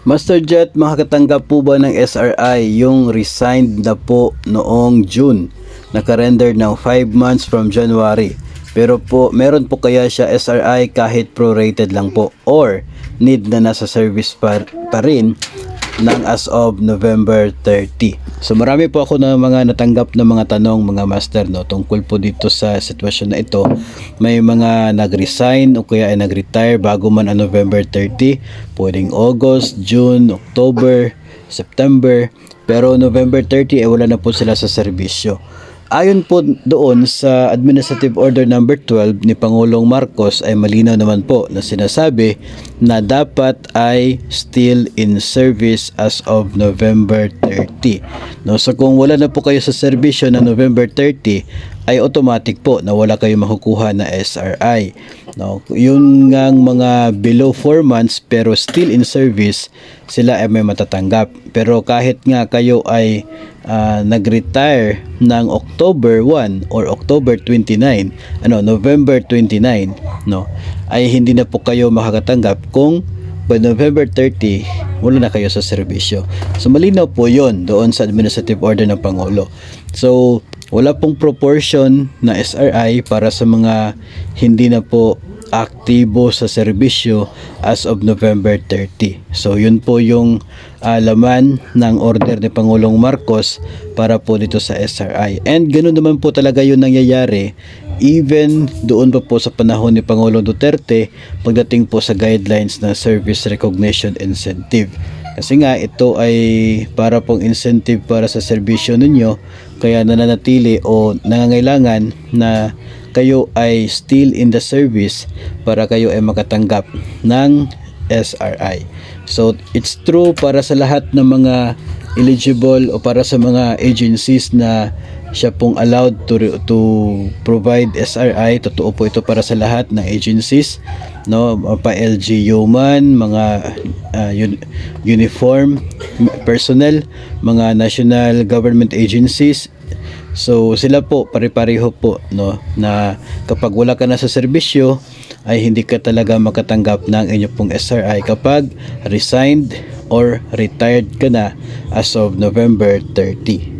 Master Jet, makakatanggap po ba ng SRI yung resigned na po noong June? Naka-render ng 5 months from January. Pero po, meron po kaya siya SRI kahit prorated lang po or need na nasa service pa rin ng as of November 30. So marami po ako na mga natanggap na mga tanong mga master no tungkol po dito sa sitwasyon na ito. May mga nag-resign o kaya ay nag-retire bago man ang November 30, pwedeng August, June, October, September, pero November 30 ay wala na po sila sa serbisyo. Ayon po doon sa Administrative Order number 12 ni Pangulong Marcos ay malinaw naman po na sinasabi na dapat ay still in service as of November 30. No, so kung wala na po kayo sa serbisyo na November 30 ay automatic po na wala kayo makukuha na SRI. No, yung ngang mga below 4 months pero still in service, sila ay may matatanggap. Pero kahit nga kayo ay nag-retire ng October 1 or October 29, November 29, no, ay hindi na po kayo makakatanggap kung by November 30 wala na kayo sa serbisyo. So malinaw po yon doon sa Administrative Order ng Pangulo. So wala pong proportion na SRI para sa mga hindi na po aktibo sa serbisyo as of November 30. So yun po yung laman ng order ni Pangulong Marcos para po dito sa SRI. And ganoon naman po talaga yun nangyayari even doon pa po sa panahon ni Pangulong Duterte pagdating po sa guidelines ng Service Recognition Incentive. Kasi nga ito ay para pong incentive para sa serbisyo ninyo, kaya nananatili o nangangailangan na kayo ay still in the service para kayo ay makatanggap ng SRI. So it's true para sa lahat ng mga eligible o para sa mga agencies na siya pong allowed to provide SRI. Totoo po ito para sa lahat ng agencies, no, pa LGU man, mga uniform personnel, mga national government agencies. So sila po pare-pareho po, no, na kapag wala ka na sa serbisyo ay hindi ka talaga makatanggap ng inyo pong SRI kapag resigned or retired ka na as of November 30.